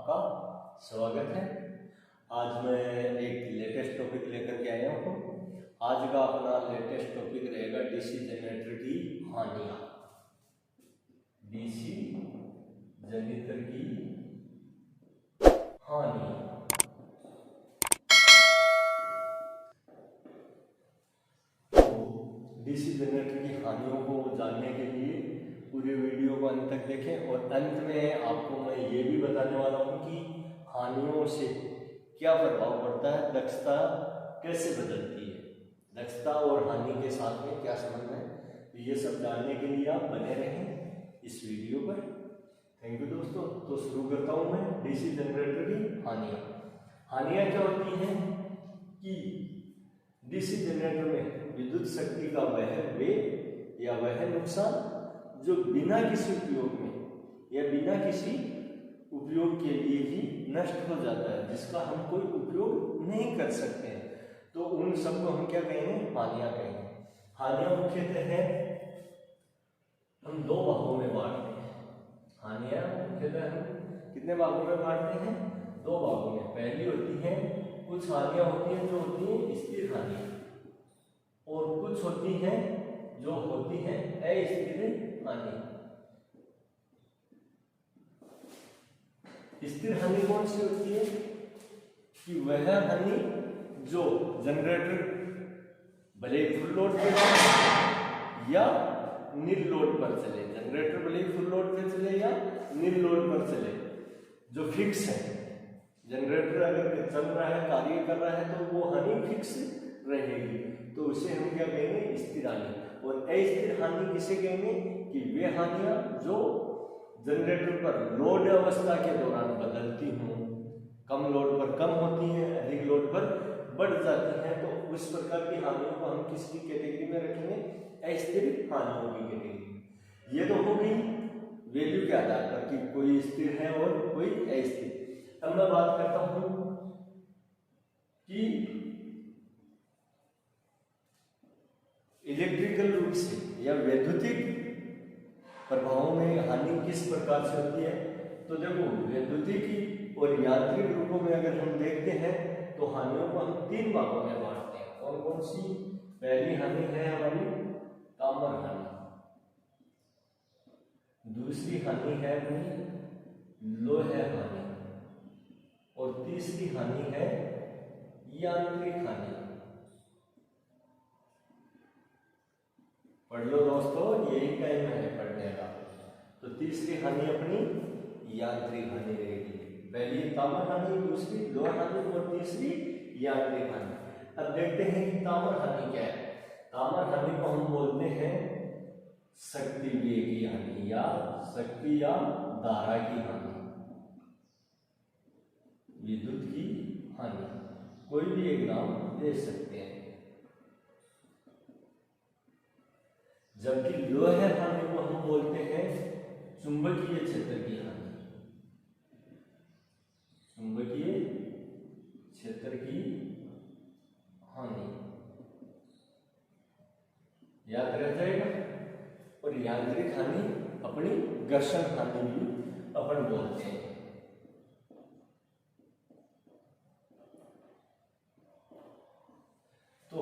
आपका स्वागत है। आज मैं एक लेटेस्ट टॉपिक लेकर के आया हूँ। आज का अपना लेटेस्ट टॉपिक रहेगा डीसी जनरेटर की हानियाँ। डीसी जनरेटर की हानियाँ। तो डीसी जनरेटर की हानियों को जानने के लिए पूरे वीडियो को अंत तक देखें और अंत में आपको मैं ये भी बताने वाला हूँ कि हानियों से क्या प्रभाव पड़ता है, दक्षता कैसे बदलती है, दक्षता और हानि के साथ में क्या संबंध है। तो ये सब जानने के लिए आप बने रहें इस वीडियो पर। थैंक यू दोस्तों। तो शुरू करता हूँ मैं डीसी जनरेटर की हानियाँ। हानियाँ क्या होती हैं कि डीसी जनरेटर में विद्युत शक्ति का वह व्यय या वह नुकसान जो बिना किसी उपयोग में या बिना किसी उपयोग के लिए ही नष्ट हो जाता है, जिसका हम कोई उपयोग नहीं कर सकते हैं, तो उन सबको हम क्या कहेंगे, हानियां कहेंगे। हानियां मुख्यतः है हम दो भागों में बांटते हैं। हानियां मुख्यतः हम कितने भागों में बांटते हैं, दो भागों में। पहली होती है, कुछ हानियां होती हैं जो होती हैं स्थिर हानियां, और कुछ होती हैं जो होती हैं अस्थिर हानि। स्थिर हानि कौन सी होती है कि वह हानि जो जनरेटर भले ही फुल लोड पे या नील लोड पर चले, जनरेटर भले ही फुल लोड पे चले या नील लोड पर चले, जो फिक्स है, जनरेटर अगर चल रहा है, कार्य कर रहा है, तो वो हानि फिक्स रहेगी, तो उसे हम क्या कहेंगे, स्थिर हानि। और अस्थिर हानि किसे कहेंगे कि वे हानियां जो जनरेटर पर लोड अवस्था के दौरान बदलती हों, कम लोड पर कम होती हैं, अधिक लोड पर बढ़ जाती हैं, तो उस प्रकार की हानियों को हम किसकी कैटेगरी में रखेंगे, अस्थिर हानियों की कैटेगरी। ये तो हो गई वैल्यू के आधार पर कि कोई स्थिर है और कोई अस्थिर। अब मैं बात करता हूं कि इलेक्ट्रिकल रूप से या वैद्युतिक प्रभावों में हानि किस प्रकार से होती है। तो देखो, वैद्युतिक और यांत्रिक रूपों में अगर हम देखते हैं तो हानियों को हम तीन भागों में बांटते हैं। कौन कौन सी? पहली हानि है हमारी ताम्र हानि, दूसरी हानि है अपनी लोहे हानि, और तीसरी हानि है यांत्रिक हानि। पढ़ लो दोस्तों, यही टाइम है पढ़ने का। तो तीसरी हानि अपनी यांत्रिक हानि रहेगी। पहली ताम्र हानि, दूसरी लोहा हानि और तीसरी यांत्रिक हानि। अब देखते हैं कि ताम्र हानि क्या है। ताम्र हानि को हम बोलते हैं शक्ति व्यय की हानि या शक्ति या धारा की हानि, विद्युत की हानि। कोई भी एक नाम दे सकते हैं। जबकि लोहे हानि को हम बोलते हैं चुंबकीय क्षेत्र की हानि, चुंबकीय क्षेत्र की हानि याद रह जाएगा। और यांत्रिक हानि अपनी घर्षण हानि भी अपन बोलते हैं। तो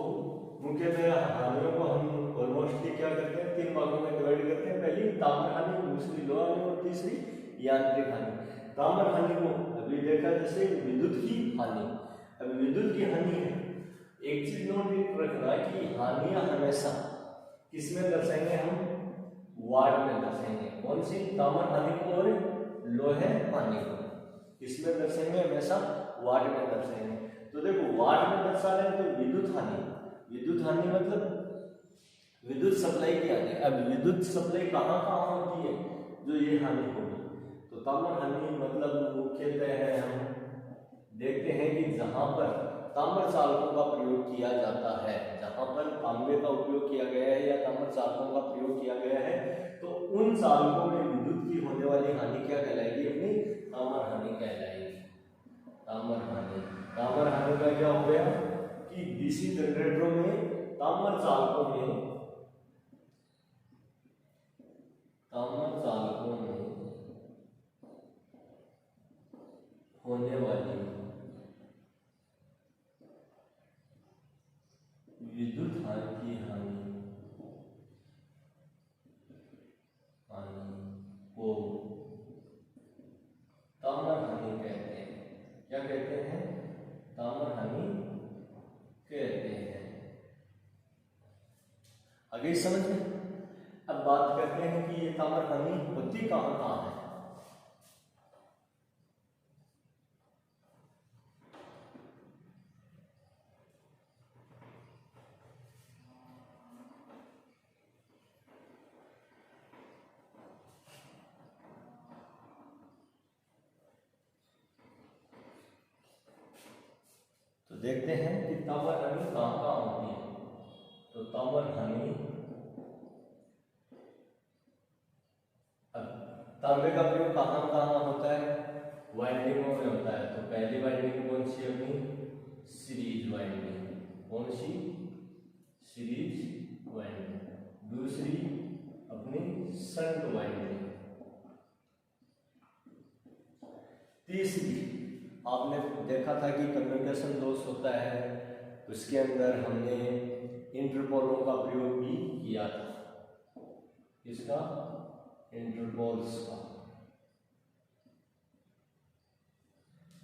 मुख्यतः हानियों को हम ऑलमोस्टली क्या करते हैं, तीन भागों में डिवाइड करते हैं। पहली ताम्र हानि, दूसरी लोहा हानि और तीसरी यांत्रिक हानि। ताम्र हानि को अभी देखा जैसे विद्युत की हानि। अब विद्युत की हानि है, एक चीज नोट रखना कि हानियां हमेशा किसमें दर्शाएंगे हम, वाट में दर्शाएंगे। कौन सी? ताम्र हानि को और लोहे हानि को किसमें दर्शाएंगे, हमेशा वाट में दर्शाएंगे। तो देखो, वाट में दर्शा रहे हैं तो विद्युत हानि, विद्युत हानि मतलब विद्युत सप्लाई की हानि। अब विद्युत सप्लाई कहाँ कहाँ होती है जो ये हानि होगी, तो ताम्र हानि मतलब मुख्यतः है, हम देखते हैं कि जहां पर ताम्र चालकों का प्रयोग किया जाता है, जहां पर तांबे का उपयोग किया गया है या ताम्र चालकों का प्रयोग किया गया है, तो उन चालकों में विद्युत की होने वाली हानि क्या कहलाएगी, अपनी ताम्र हानि कहलाएगी। ताम्र हानि, ताम्र हानि का क्या हो गया कि डीसी जनरेटरों में ताम्र चालकों में होने वाली विद्युत हानि की हानि को ताम्र हानि कहते हैं। क्या कहते हैं? ताम्र हानि कहते हैं। आगे समझ में। अब बात करते हैं कि ये ताम्र हानि होती कहाँ कहाँ है। देखते हैं कि ताम्र हानि कहाँ कहाँ होती है। तो ताम्र हानि, तांबे का प्रयोग कहाँ कहाँ होता है? वाइंडिंगों में होता है। तो पहली वाइंडिंग कौन सी अपनी? Series winding. कौन सी? Series winding. दूसरी अपनी शंट वाइंडिंग। तीसरी, आपने देखा था कि कम्युटेशन लॉस होता है, उसके अंदर हमने इंटरपोलों का प्रयोग भी किया था। इसका इंटरपोल्स का।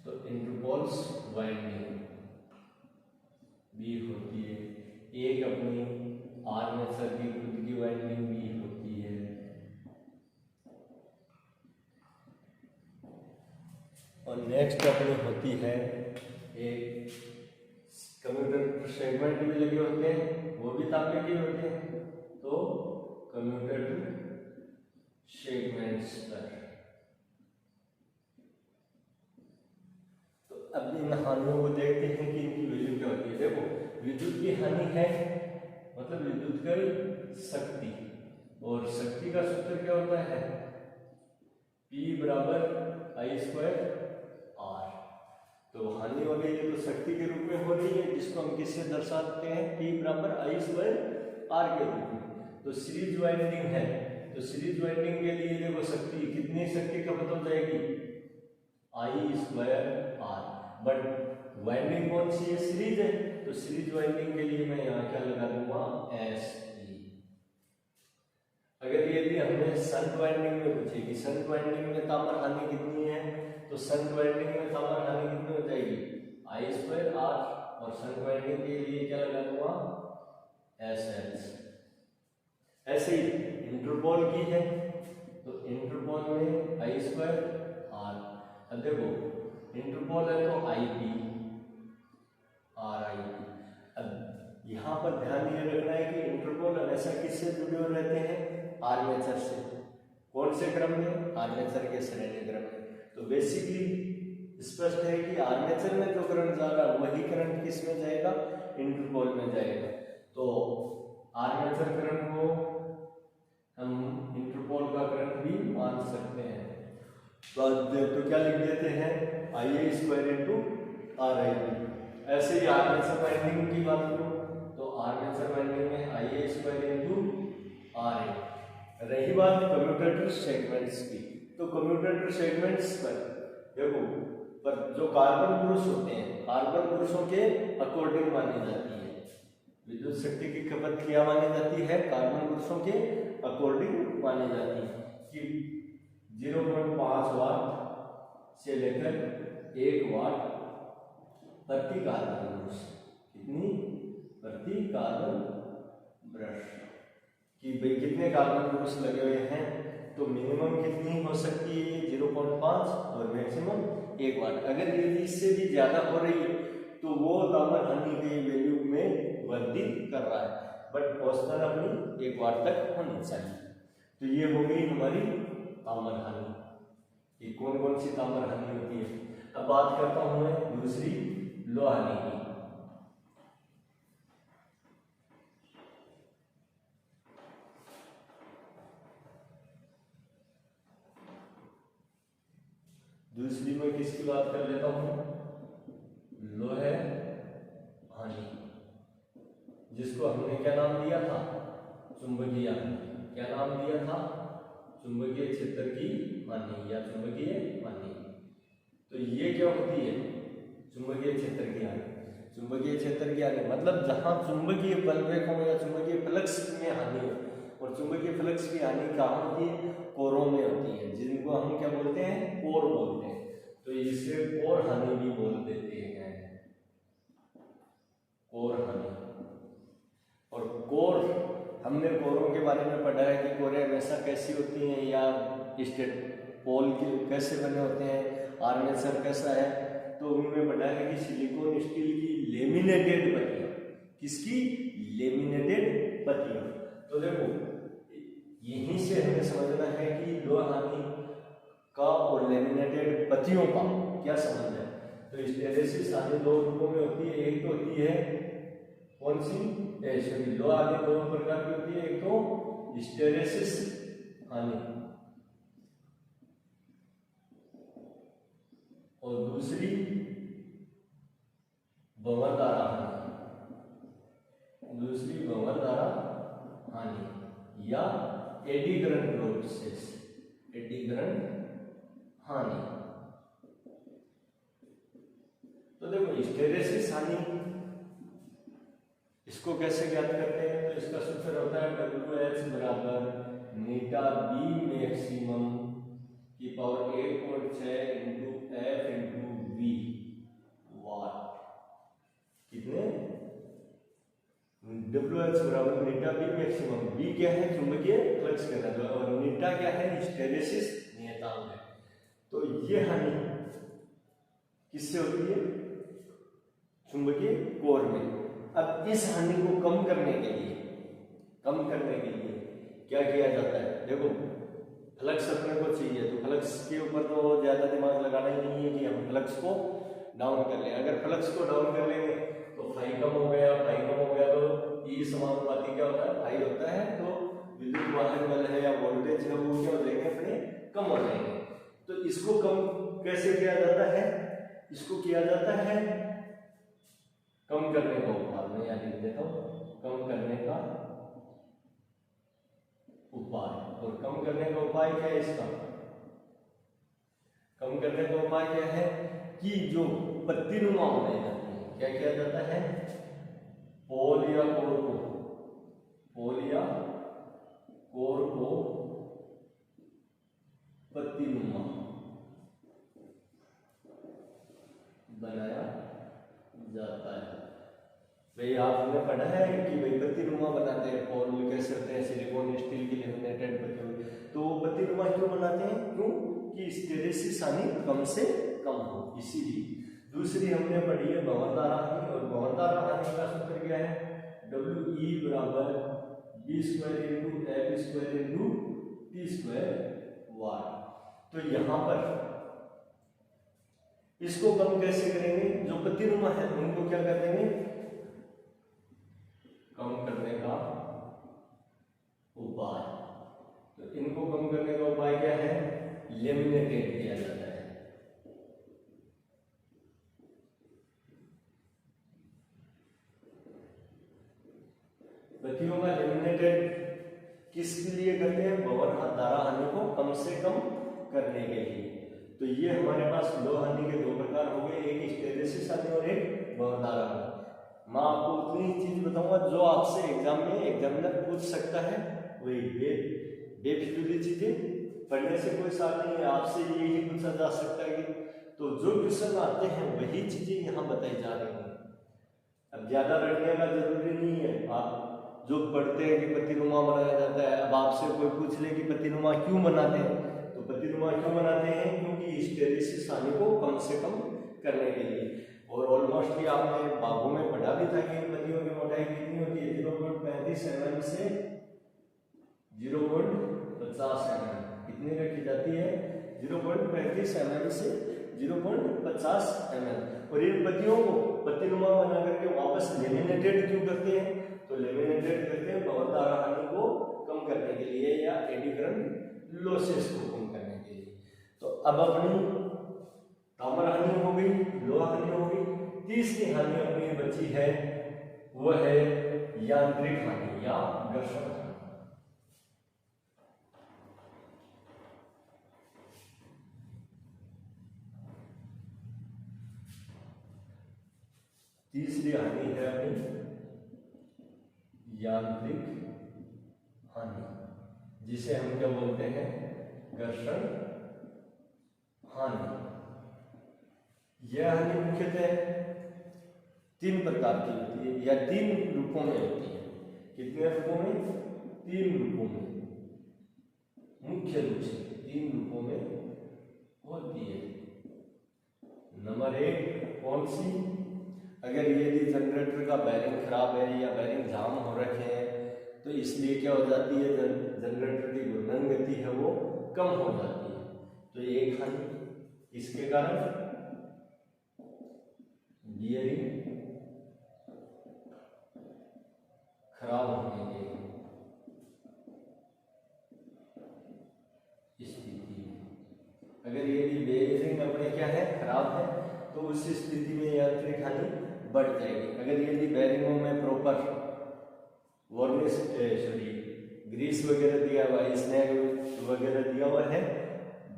तो इंटरपोल्स वाइंडिंग भी होती है। एक अपनी आर्मेचर की खुद की वाइंडिंग भी होती है। और नेक्स्ट अपनी होती है एक कम्यूटेटर सेगमेंट भी लगे होते हैं, वो भी तांबे के होते हैं। तो कम्यूटेटर सेगमेंट्स पर। तो अब इन हानियों को देखते हैं कि इनकी वैल्यू क्या होती है। देखो, विद्युत की हानि है मतलब विद्युत की शक्ति, और शक्ति का सूत्र क्या होता है? P बराबर I स्क्वायर R। तो हानि हो रही है तो शक्ति के रूप में हो रही है, जिसको हम किससे दर्शाते हैं? P बराबर I स्क्वायर R के रूप में। तो सीरीज वाइंडिंग है, तो सीरीज वाइंडिंग के लिए देखो शक्ति, कितनी शक्ति खपत हो जाएगी? I square R। But winding कौन सी है? सीरीज है। तो सीरीज वाइंडिंग के लिए मैं यहाँ क्या लगा दूंगा? SE। अगर यदि हमने शंट वाइंडिंग में पूछे कि शंट वाइंडिंग में ताम्र हानि कितनी है, तो शंट वाइंडिंग में ताम्र हानि कितनी हो जाएगी? I square R। और शंट वाइंडिंग के लिए क्या लगा दूंगा? SH। ऐसे ही इंटरपोल की है, तो इंटरपोल में I स्क्वायर R। अब देखो, इंटरपोल है तो IP RIP। अब यहाँ पर ध्यान ये रखना है कि इंटरपोल हमेशा किससे जुड़े हुए रहते हैं? आर्मेचर से। कौन से क्रम में? आर्मेचर के श्रेणी क्रम में। तो बेसिकली स्पष्ट है कि आर्मेचर में जो करंट जा रहा है वही करंट किस में जाएगा? इंटरपोल में जाएगा। तो आर्मेचर करंट को हम इंटरपोल का करंट भी मान सकते हैं। तो क्या लिख देते हैं? IA square into RIP। ऐसे ही आर्मेचर वाइंडिंग की बात करूं तो आर्मेचर वाइंडिंग में IA स्क्वायर इंटू RIP। रही बात कम्यूटेटर सेगमेंट्स की, तो कम्यूटेटर सेगमेंट्स पर देखो, पर जो कार्बन पुरुष होते हैं, कार्बन पुरुषों के अकॉर्डिंग मानी जाती है विद्युत शक्ति की खपत। क्या मानी जाती है? कार्बन पुरुषों के अकॉर्डिंग मानी जाती है कि 0.5 वाट से लेकर 1 वाट प्रति कार्बन पुरुष। कितनी? प्रति कार्बन ब्रश कि भाई कितने कार्बन पुरुष लगे हुए हैं, तो मिनिमम कितनी हो सकती है? 0.5 और मैक्सिमम 1 वाट। अगर यदि इससे भी ज्यादा हो रही है तो वो ताम्र हानि की वैल्यू में वृद्धि कर रहा है, बट औसतन अपनी 1 वाट तक होनी चाहिए। तो ये हो गई हमारी ताम्र हानि। ये कौन कौन सी ताम्र हानि होती है। अब बात करता हूं मैं दूसरी लौह हानि की। दूसरी में किसकी बात कर लेता हूं? लोह हानि, जिसको हमने क्या नाम दिया था? चुंबकीय हानि। क्या नाम दिया था? चुंबकीय क्षेत्र की हानि या चुंबकीय हानि। तो ये क्या होती है, चुंबकीय क्षेत्र की हानि। चुंबकीय क्षेत्र की हानि मतलब जहां चुंबकीय बलरेखाओं या चुंबकीय फ्लक्स में हानि हो, और चुंबकीय फ्लक्स की हानि कहाँ होती है, कोरों में होती है, जिनको हम क्या बोलते हैं, कोर बोलते हैं। तो इसे कोर हानि भी बोल देते हैं, कोर हानि। और कोर, हमने कोरों के बारे में पढ़ा है कि कोरें हमेशा कैसी होती हैं, या स्टेट पोल के कैसे बने होते हैं, आर्मेचर कैसा है। तो उनमें पढ़ा है कि सिलिकॉन स्टील की लेमिनेटेड पत्तियां, किसकी, लेमिनेटेड पत्तियां। तो देखो यहीं से हमें समझना है कि लोहा हानि का और लेमिनेटेड पत्तियों का क्या संबंध है। तो हिस्टैरिसीस हानि दो रूपों में होती है, एक तो होती है कौन सी, लोहा हानि दो प्रकार की होती है, एक तो हिस्टैरिसीस हानि और दूसरी भंवरधारा हानि, दूसरी भंवरधारा हानि या eddy current losses, eddy current हानि। तो देखो हिस्टैरिसीस हानि इसको कैसे ज्ञात करते हैं, तो इसका सूत्र होता है WH बराबर नीटा बी मैक्सिमम की power 1.6 into F into V वाट। कितने, WH बराबर नीटा बी मैक्सिमम, बी क्या है, चुंबकीय फ्लक्स कहलाता है, और नीटा क्या है, हिस्टैरिसीस नियतांक है। तो ये हानि किससे होती है, चुंबकीय कोर में। अब इस हानि को कम करने के लिए क्या किया जाता है, देखो फ्लक्स अपने को चाहिए, तो फ्लक्स के ऊपर तो ज्यादा दिमाग लगाना ही नहीं है कि हम फ्लक्स को डाउन कर लें। अगर फ्लक्स को डाउन कर लेंगे तो फाई कम हो गया, तो ई समानुपाती क्या होता है, फाई होता है, तो विद्युत वाहक बल है या वोल्टेज है वो क्या हो जाएंगे, अपने कम हो जाएंगे। तो इसको कम कैसे किया जाता है, इसको किया जाता है कम करने का उपाय, मैं यहाँ लिख देता हूँ, कम करने का उपाय। और कम करने का उपाय क्या है इसका, कम करने का उपाय क्या है कि जो पत्तीनुमा बनाई जाती है, क्या किया जाता है, पोल या कोर को पत्तीनुमा बनाया जाता है। भाई आपने पढ़ा है कि भाई पत्तीनुमा बनाते हैं, पोल कैसे होते हैं, सिलिकॉन स्टील की लेमिनेटेड पत्ती। तो वो पत्तीनुमा क्यों बनाते हैं, क्यों कि हिस्टैरिसीस हानि कम से कम हो, इसीलिए। दूसरी हमने पढ़ी है भंवरधारा हानि, और भंवरधारा हानि का सूत्र क्या है, WE बराबर B square into F square into T square watt. तो यहाँ पर इसको कम कैसे करेंगे, जो पत्तीनुमा है उनको क्या कर देंगे, कम करने का उपाय। तो इनको कम करने का उपाय क्या है, लेमिनेटेड किया जाता है। पत्तियों का लेमिनेटेड किसके लिए करते हैं, भंवरधारा हानि को कम से कम करने के लिए। तो ये हमारे पास लोहा हानि के दो प्रकार हो गए, एक हिस्टैरिसीस हानि और एक भंवरधारा हानि। मैं आपको उतनी चीज बताऊंगा जो आपसे एग्जाम में एग्जामिनर पूछ सकता है, वही बेफिजूली चीजें पढ़ने से कोई साथ नहीं है, आपसे यही पूछा जा सकता है कि, तो जो क्वेश्चन आते हैं वही चीजें यहाँ बताई जा रही हैं। अब ज्यादा रटने का जरूरी नहीं है, आप जो पढ़ते हैं कि पत्तीनुमा बनाया जाता है, अब आपसे कोई पूछ ले कि पत्तीनुमा क्यों बनाते हैं, तो पत्तीनुमा क्यों बनाते हैं, क्योंकि हिस्टैरिसीस हानि को कम से कम करने के लिए। और ऑलमोस्ट आपने बागों में पढ़ा भी था कि पत्तियों की मोटाई कितनी होती है, 0.35 mm से 0.50 mm। कितनी रखी जाती है, 0.35 mm से 0.50 mm। और इन पत्तियों को पत्तीनुमा बना करके वापस लेमिनेटेड क्यों करते हैं, तो लेमिनेटेड करते हैं भंवरधारा हानि को कम करने के लिए या एडी करंट लॉसेस को कम करने के लिए। तो अब अपनी ताम्र हानि हो गई, लोहा हानि हो गई, तीसरी हानि अपनी बची है वो है यांत्रिक हानि या घर्षण हानि। तीसरी हानि है अपनी यांत्रिक हानि, जिसे हम क्या बोलते हैं, घर्षण हानि। यह हानि मुख्यतः 3 प्रकार की होती है या 3 रूपों में होती है। कितने रूपों में? 3 रूपों में, मुख्य रूप से 3 रूपों में होती है। नंबर 1 कौन सी? अगर यदि जनरेटर का बैरिंग खराब है या बैरिंग जाम हो रखे हैं तो इसलिए क्या हो जाती है, जनरेटर की घूर्णन गति है वो कम हो जाती है। तो एक हानि इसके कारण बियरिंग खराब होने के स्थिति में, अगर यदि बेयरिंग अपने क्या है, खराब है, तो उस स्थिति में यांत्रिक हानि बढ़ जाएगी। अगर यदि बेयरिंगों में प्रॉपर वार्निश ग्रीस वगैरह दिया हुआ है, स्नैग वगैरह दिया हुआ है,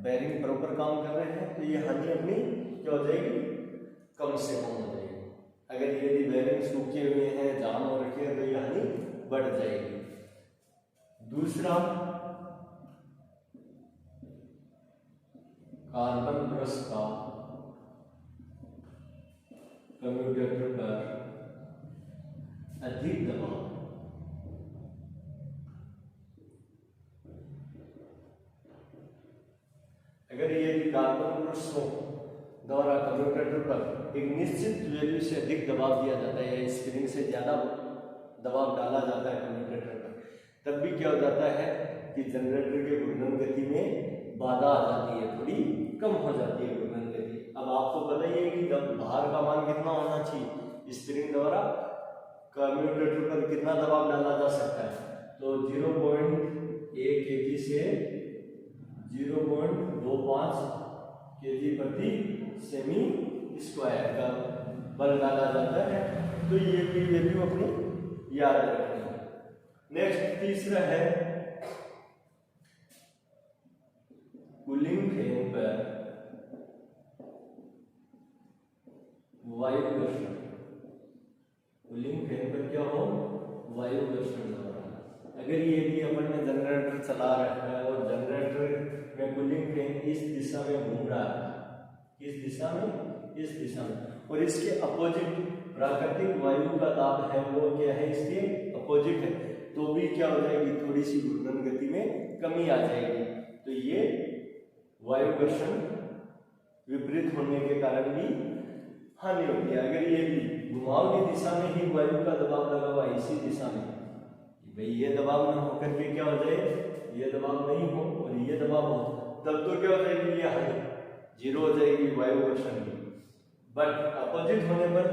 बेयरिंग प्रॉपर काम कर रहे हैं, तो ये हानि अपनी क्या हो जाएगी, कम से कम हो जाएगी। अगर यदि बेयरिंग सूखे हुए हैं, जाम हो रखे हैं, तो ये हानि बढ़ जाएगी। दूसरा, कार्बन ब्रश का कम्यूटेटर पर अधिक दबाव, अगर यदि कार्बन ब्रशों द्वारा कम्यूटेटर पर एक निश्चित वैल्यू से अधिक दबाव दिया जाता है या स्प्रिंग से ज्यादा दबाव डाला जाता है कम्यूटेटर पर, तब भी क्या हो जाता है कि जनरेटर के घूर्णन गति में बाधा आ जाती है, थोड़ी कम हो जाती है घूर्णन गति। अब आपको पता ही है कि भार का मान कितना होना चाहिए, स्प्रिंग द्वारा कम्यूटेटर पर कितना दबाव डाला जा सकता है, तो 0.1 kg से 0.25 kg प्रति सेमी स्क्वायर का बल डाला जाता है। तो ये भी वैल्यू अपनी याद रखनी है। नेक्स्ट तीसरा है कूलिंग फैन पर वायु घर्षण। कूलिंग फैन पर क्या हो, वायु घर्षण हो रहा है। अगर ये भी अपन ने जनरेटर चला रखा है और जनरेटर में कूलिंग फैन इस दिशा में घूम रहा है, इस दिशा में, इस दिशा में, और इसके अपोजिट प्राकृतिक वायु का दाब है वो क्या है, इसके अपोजिट है, तो भी क्या हो जाएगी, थोड़ी सी घूर्णन गति में कमी आ जाएगी। तो ये वायु घर्षण विपरीत होने के कारण भी हानि होती है। अगर ये घुमाव की दिशा में ही वायु का दबाव लगा हुआ इसी दिशा में, भाई ये दबाव न होकर के क्या हो जाए, ये दबाव नहीं हो और ये दबाव हो, तब तो क्या हो जाएगी, ये हानि 0 हो जाएगी वायु घर्षण की। बट अपोजिट होने पर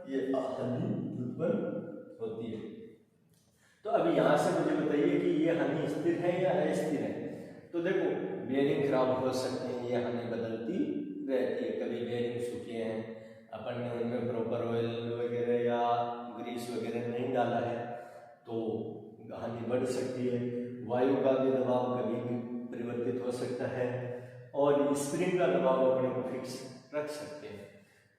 ये हानि उत्पन्न होती है। तो अभी यहाँ से मुझे बताइए कि ये हानि स्थिर है या अस्थिर है। तो देखो, बेयरिंग खराब हो सकते हैं, ये हानि बदलती रहती है। कभी बेयरिंग सूखे हैं, अपन ने उनमें प्रॉपर ऑयल वगैरह या ग्रीस वगैरह नहीं डाला है, तो हानि बढ़ सकती है। वायु का भी दबाव कभी भी परिवर्तित हो सकता है और स्प्रिंग का दबाव अपने को फिक्स रख सकते हैं।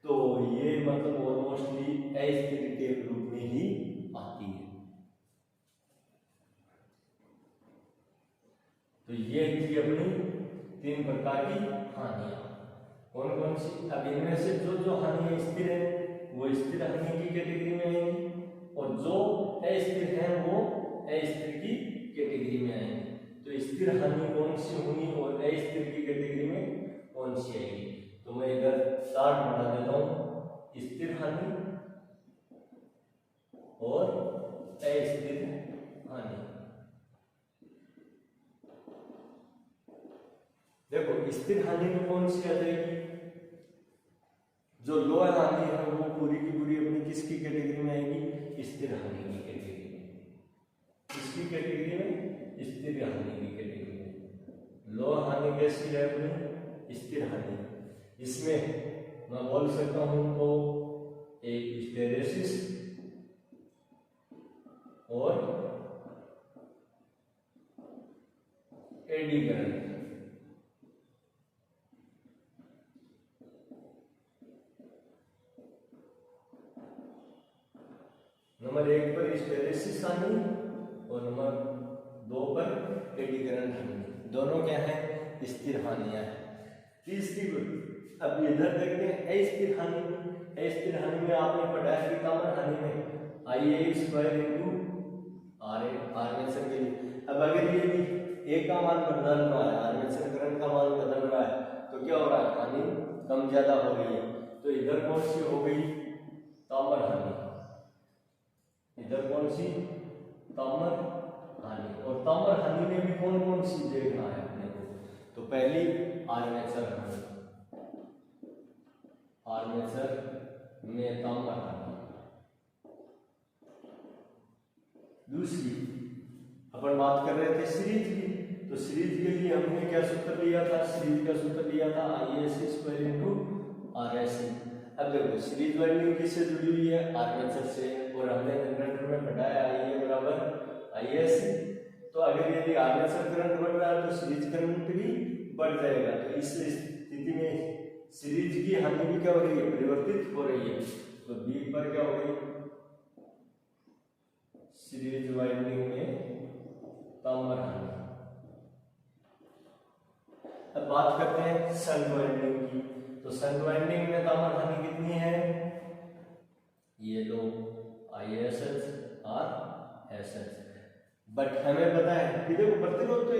तो ये मतलब ऑलमोस्टली अस्थिर के रूप में ही आती है। तो ये थी अपनी 3 प्रकार की हानियां। कौन कौन सी? अब इनमें से जो जो हानियां स्थिर है वो स्थिर हानि की कैटेगरी में आएंगी और जो अस्थिर है वो अस्थिर की कैटेगरी में आएंगी। तो स्थिर हानि कौन सी होंगी और अस्थिर की कैटेगरी में कौन सी आएगी? तो मैं इधर चार्ट बना देता हूं, स्थिर हानि और अस्थिर हानि। देखो, स्थिर हानि में कौन सी आ जाएगी? जो लोह हानि है वो पूरी की पूरी अपनी किसकी कैटेगरी में आएगी? स्थिर हानि की कैटेगरी में। किसकी कैटेगरी में? स्थिर हानि की कैटेगरी में। लोह हानि कैसी है अपनी? स्थिर हानि। इसमें मैं बोल सकता हूं तो एक हिस्टेरेसिस और एडी करंट। नंबर 1 पर हिस्टैरिसीस हानि और नंबर 2 पर एडी करंट हानि, दोनों क्या है? स्थिर हानियां हैं। तीसरी, अब इधर देखते हैं अस्थिर हानि। अस्थिर हानि में आपने पढ़ा है कि तामर हानि में IA² इंटू RA आर्मेचर के लिए। अब अगर ये भी ए का मान बदल रहा है, आर्मेचर करंट का मान बदल रहा है, तो क्या हो रहा है? हानि कम ज्यादा हो गई है। तो इधर कौन सी हो गई? तामर हानि। इधर कौन सी? तामर हानि। और तामर हानि में भी कौन कौन सी देखना है अपने को? तो पहली आर्मेचर हानि, आर्मेचर में तामर हानि। दूसरी अपन बात कर रहे थे सीरीज की, तो सीरीज के लिए हमने क्या सूत्र लिया था? सीरीज का सूत्र लिया था ISC² इंटू RSC। अब देखो सीरीज वाइंडिंग किससे जुड़ी हुई है? आर्मेचर से, और हमने जनरेटर में पढ़ाया IA बराबर ISC। तो अगर यदि आर्मेचर करंट बढ़ रहा है तो सीरीज करंट भी बढ़ जाएगा। तो इस स्थिति में सीरीज की हानि भी क्या हो रही है? परिवर्तित हो रही है। तो B पर क्या हो गई? सीरीज वाइंडिंग में तामर हानि। अब बात करते हैं शंट वाइंडिंग की। तो शंट वाइंडिंग में तामर हानि कितनी है? ये लो ISH और SH। बट हमें पता है कि देखो प्रतिरोध तो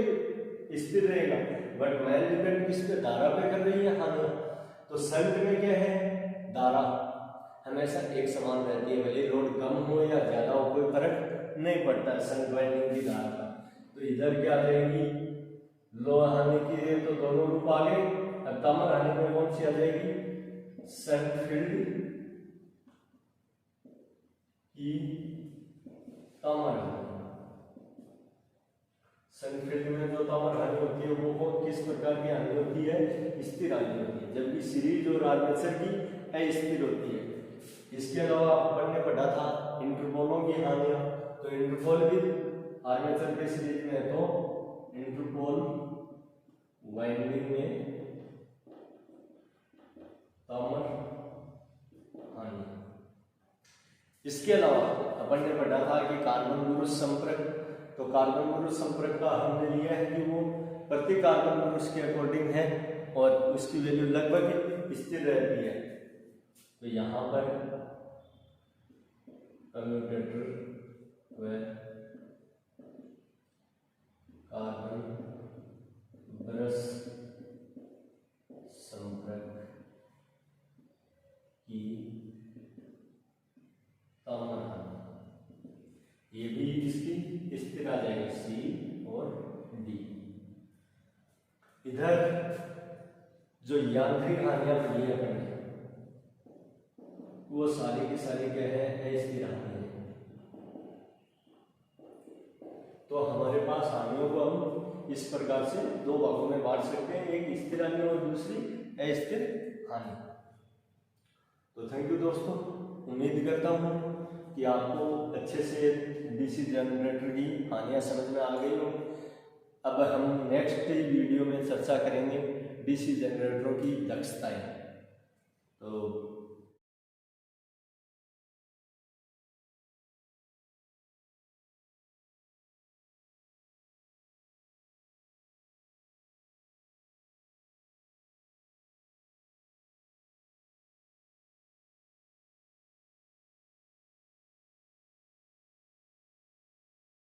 स्थिर रहेगा, बट मैन डिपेंड किस पे? धारा पे कर रही है हानि। तो शंट में क्या है? धारा हमेशा एक समान रहती है, भले लोड कम हो या ज्यादा हो, कोई फर्क नहीं पड़ता है शंट वाइंडिंग की धारा का। तो इधर क्या आ जाएगी? लो हानि की है तो दोनों रूप आ गए। अब तामर हानि में कौन सी आ जाएगी? शंट फील्ड की तामर हानि। शंट फील्ड में जो तामर हानि होती है वो किस प्रकार की हानि होती है? स्थिर हानि होती है, जबकि सीरीज और आर्मेचर की अस्थिर होती है। इसके अलावा अपन ने पढ़ा था इंटरपोलों की हानियां। तो इंटरपोल भी आर्मेचर के सीरीज में है, तो इंटरपोल वाइंडिंग में तामर हानि। इसके अलावा अपन ने पढ़ा था कि कार्बन पुरुष संपर्क। तो कार्बन पुरुष संपर्क का हमने लिया है कि वो प्रति कार्बन पुरुष के अकॉर्डिंग है और उसकी वैल्यू लगभग स्थिर रहती है। तो यहां पर कम्यूटेटर व कार्बन ब्रश संपर्क की तामर हानि, ये भी इसकी स्थिर आ जाएगी C और D। इधर जो यांत्रिक हानियां पड़ी है अपने, वो सारी की सारी क्या है? अस्थिर हानि है। तो हमारे पास हानियों को हम इस प्रकार से दो भागों में बांट सकते हैं, एक स्थिर हानि और दूसरी अस्थिर हानि। तो थैंक यू दोस्तों, उम्मीद करता हूँ कि आपको अच्छे से डीसी जनरेटर की हानियां समझ में आ गई हो। अब हम नेक्स्ट वीडियो में चर्चा करेंगे डीसी जनरेटरों की दक्षताएं। तो